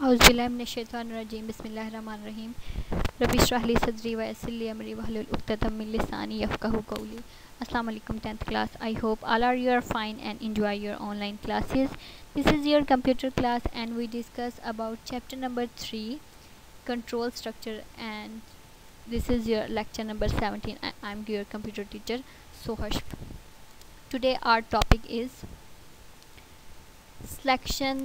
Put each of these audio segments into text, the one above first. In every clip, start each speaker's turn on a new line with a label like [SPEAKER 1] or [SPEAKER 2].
[SPEAKER 1] औज़ुबिल्लाहिमिनश्शैतानिर्रजीम बिस्मिल्लाहिर्रहमानिर्रहीम रब्बि इश्रह ली सदरी व यस्सिर ली अमरी वहलुल उक़दतम मिन लिसानी यफ़क़हू क़ौली। Assalamu alaikum 10th class. I hope all are you are fine and enjoy your online classes. This is your computer class and we discuss about chapter number 3, control structure, and this is your lecture number 17. I'm your computer teacher Sohash. Today our topic is selection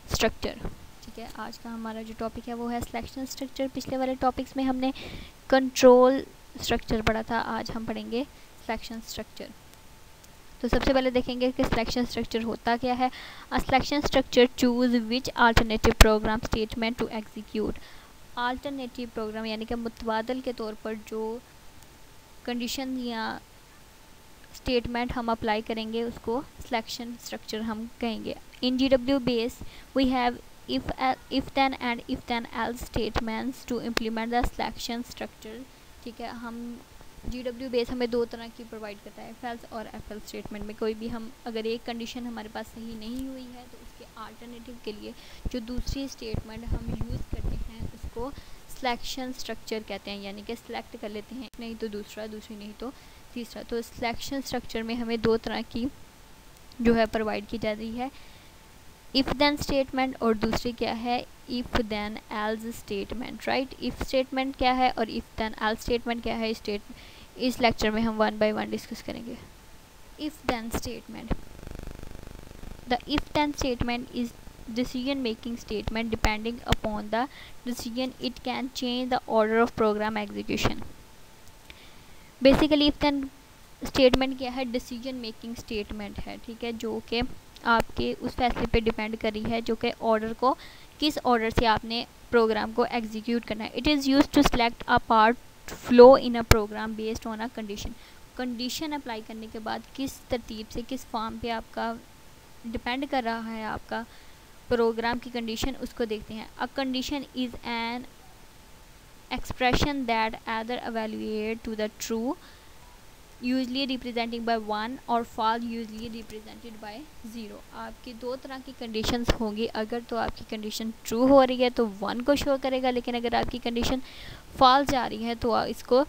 [SPEAKER 1] structure. ठीक है, आज का हमारा जो topic है वो है selection structure. पिछले वाले टॉपिक्स में हमने कंट्रोल स्ट्रक्चर पढ़ा था, आज हम पढ़ेंगे सिलेक्शन स्ट्रक्चर। तो सबसे पहले देखेंगे कि सिलेक्शन स्ट्रक्चर होता क्या है। A selection structure choose which alternative program statement to execute. Alternative program यानी कि मुतबादल के तौर पर जो कंडीशन या स्टेटमेंट हम अप्लाई करेंगे उसको सिलेक्शन स्ट्रक्चर हम कहेंगे। In GW base we have if then and if then else statements to implement the selection structure। ठीक है, हम GW बेस हमें दो तरह की प्रोवाइड करता है, if else और if else स्टेटमेंट में। कोई भी हम अगर एक कंडीशन हमारे पास सही नहीं हुई है तो उसके अल्टरनेटिव के लिए जो दूसरी स्टेटमेंट हम यूज़ करते हैं उसको सिलेक्शन स्ट्रक्चर कहते हैं, यानी कि सिलेक्ट कर लेते हैं, नहीं तो दूसरा, दूसरी नहीं तो तीसरा। तो सिलेक्शन स्ट्रक्चर में हमें दो तरह की जो है प्रोवाइड की जा रही है, इफ़ देन स्टेटमेंट और दूसरी क्या है, if then else statement. Right, if statement क्या है और इफ़ देन एल्स स्टेटमेंट क्या है, इस लेक्चर में हम वन बाय वन डिस्कस करेंगे। If then statement, the if then statement is decision making statement depending upon the decision it can change the order of program execution। Basically if then statement क्या है, decision making statement है। ठीक है, जो कि आपके उस फैसले पे डिपेंड कर रही है जो कि ऑर्डर को, किस ऑर्डर से आपने प्रोग्राम को एग्जीक्यूट करना है। It is used to select a part flow in a program based on a condition. Condition apply करने के बाद किस तरतीब से, किस फॉर्म पे आपका डिपेंड कर रहा है आपका प्रोग्राम की कंडीशन, उसको देखते हैं। A condition is an expression that either evaluate to the true usually representing by 1 or false usually represented by 0। आपकी दो तरह की कंडीशंस होंगी। अगर तो आपकी कंडीशन ट्रू हो रही है तो 1 को शो करेगा, लेकिन अगर आपकी कंडीशन फॉल्स जा रही है तो इसको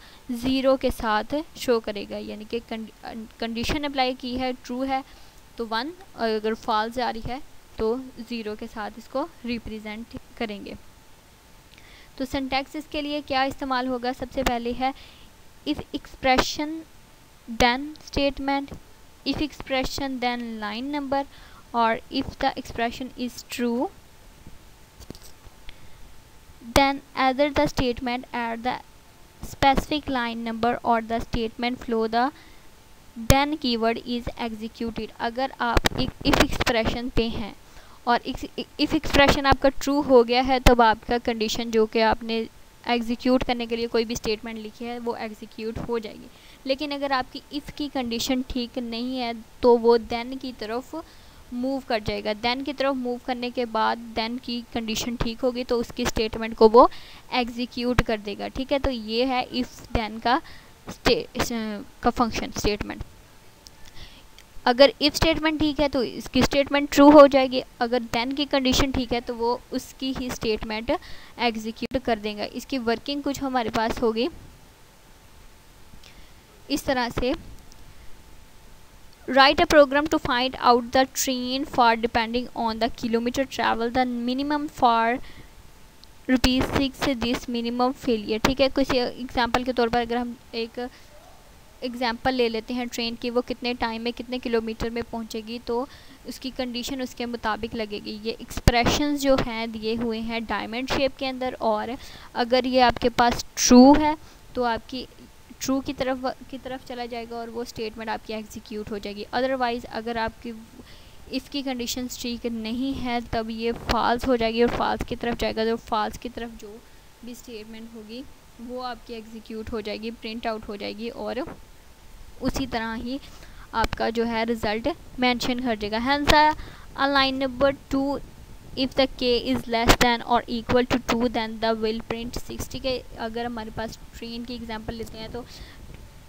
[SPEAKER 1] 0 के साथ शो करेगा। यानी कि कंडीशन अप्लाई की है, ट्रू है तो 1, और अगर फॉल्स जा रही है तो 0 के साथ इसको रिप्रेजेंट करेंगे। तो सिंटैक्स इसके लिए क्या इस्तेमाल होगा, सबसे पहले है if expression then statement, if expression then line number, और if the expression is true then either the statement at the specific line number or the statement flow the then keyword is executed। अगर आप if expression पे हैं और if expression आपका true हो गया है तब आपका कंडीशन जो कि आपने एग्जीक्यूट करने के लिए कोई भी स्टेटमेंट लिखी है वो एग्जीक्यूट हो जाएगी। लेकिन अगर आपकी इफ़ की कंडीशन ठीक नहीं है तो वो देन की तरफ मूव कर जाएगा। देन की तरफ मूव करने के बाद देन की कंडीशन ठीक होगी तो उसकी स्टेटमेंट को वो एग्जीक्यूट कर देगा। ठीक है, तो ये है इफ़ देन का फंक्शन स्टेटमेंट। अगर इफ़ स्टेटमेंट ठीक है तो इसकी स्टेटमेंट ट्रू हो जाएगी, अगर देन की कंडीशन ठीक है तो वो उसकी ही स्टेटमेंट एग्जीक्यूट कर देगा। इसकी वर्किंग कुछ हमारे पास होगी इस तरह से। Write a program to find out the train for depending on the kilometer travel the minimum for ₹6 this minimum failure. ठीक है, कुछ एग्जाम्पल के तौर पर अगर हम एक एग्जाम्पल ले लेते हैं ट्रेन की, वो कितने टाइम में कितने किलोमीटर में पहुंचेगी तो उसकी कंडीशन उसके मुताबिक लगेगी। ये एक्सप्रेशंस जो हैं दिए हुए हैं डायमंड शेप के अंदर, और अगर ये आपके पास ट्रू है तो आपकी ट्रू की तरफ चला जाएगा और वो स्टेटमेंट आपकी एग्जीक्यूट हो जाएगी। अदरवाइज़ अगर आपकी इफ़ की कंडीशन ठीक नहीं है तब ये फॉल्स हो जाएगी और फॉल्स की तरफ जाएगा। तो फॉल्स की तरफ जो भी स्टेटमेंट होगी वो आपकी एग्जीक्यूट हो जाएगी, प्रिंट आउट हो जाएगी, और उसी तरह ही आपका जो है रिज़ल्ट मेंशन कर देगा। Hence a line number 2 if the k is less than और equal to 2 then the will print 60 K. अगर हमारे पास ट्रेन की एग्जांपल लेते हैं तो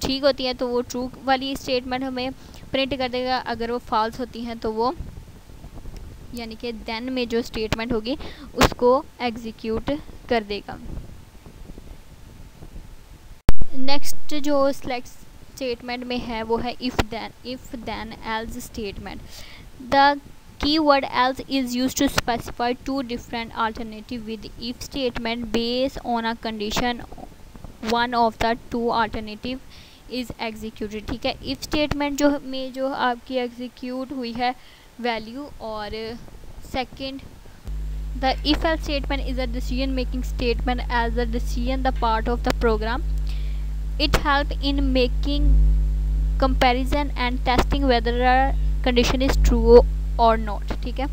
[SPEAKER 1] ठीक होती है तो वो ट्रू वाली स्टेटमेंट हमें प्रिंट कर देगा, अगर वो फॉल्स होती हैं तो वो यानी कि देन में जो स्टेटमेंट होगी उसको एग्जीक्यूट कर देगा। नेक्स्ट जो सिलेक्ट स्टेटमेंट में है वो है if then else statement. The keyword else is used to specify two different alternatives with if statement based on a condition one of the two alternative is executed। ठीक है, if statement जो आपकी execute हुई है value, और second the if else statement is a decision making statement as a decision the part of the program। it help in making comparison and testing whether a condition is true और not. ठीक है,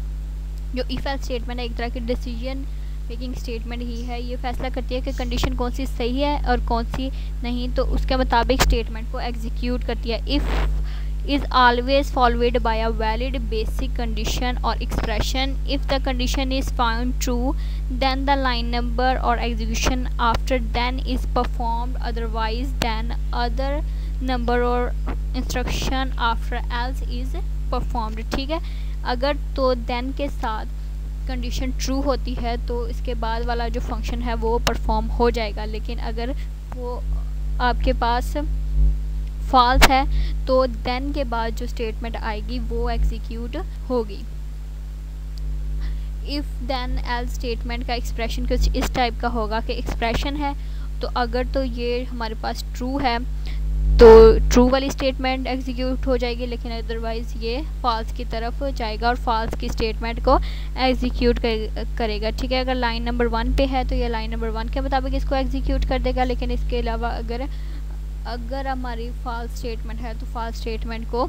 [SPEAKER 1] जो if else statement है एक तरह की decision making statement ही है। ये फैसला करती है कि कंडीशन कौन सी सही है और कौन सी नहीं, तो उसके मुताबिक स्टेटमेंट को एग्जीक्यूट करती है। If is always followed by a valid basic condition और expression. If the condition is found true then the line number और execution after then is performed, otherwise then other number और instruction after else is performed. ठीक है, अगर तो then के साथ condition true होती है तो इसके बाद वाला जो फंक्शन है वो परफॉर्म हो जाएगा, लेकिन अगर वो आपके पास फॉल्स है तो देन के बाद जो स्टेटमेंट आएगी वो एग्जीक्यूट होगी। इफ़ देन एल्स स्टेटमेंट का एक्सप्रेशन कुछ इस टाइप का होगा कि एक्सप्रेशन है तो अगर तो ये हमारे पास ट्रू है तो ट्रू वाली स्टेटमेंट एग्जीक्यूट हो जाएगी, लेकिन अदरवाइज़ ये फॉल्स की तरफ जाएगा और फॉल्स की स्टेटमेंट को एग्जीक्यूट करेगा। ठीक है, अगर लाइन नंबर 1 पे है तो ये लाइन नंबर 1 के मुताबिक इसको एग्जीक्यूट कर देगा, लेकिन इसके अलावा अगर हमारी फॉल्स स्टेटमेंट है तो फॉल्स स्टेटमेंट को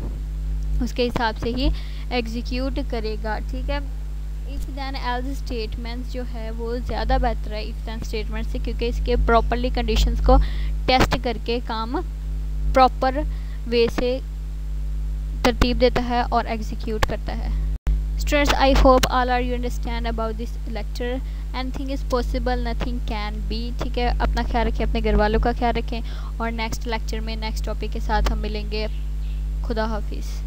[SPEAKER 1] उसके हिसाब से ही एग्जीक्यूट करेगा। ठीक है, इफ़ देन एल्स स्टेटमेंट्स जो है वो ज़्यादा बेहतर है इफ़ देन स्टेटमेंट से, क्योंकि इसके प्रॉपरली कंडीशंस को टेस्ट करके काम प्रॉपर वे से तरतीब देता है और एग्जीक्यूट करता है। Students, I hope all are you understand about this lecture. Anything is possible, nothing can be. ठीक है, अपना ख्याल रखें, अपने घर वालों का ख्याल रखें, और नेक्स्ट लेक्चर में नेक्स्ट टॉपिक के साथ हम मिलेंगे। खुदा हाफिज़।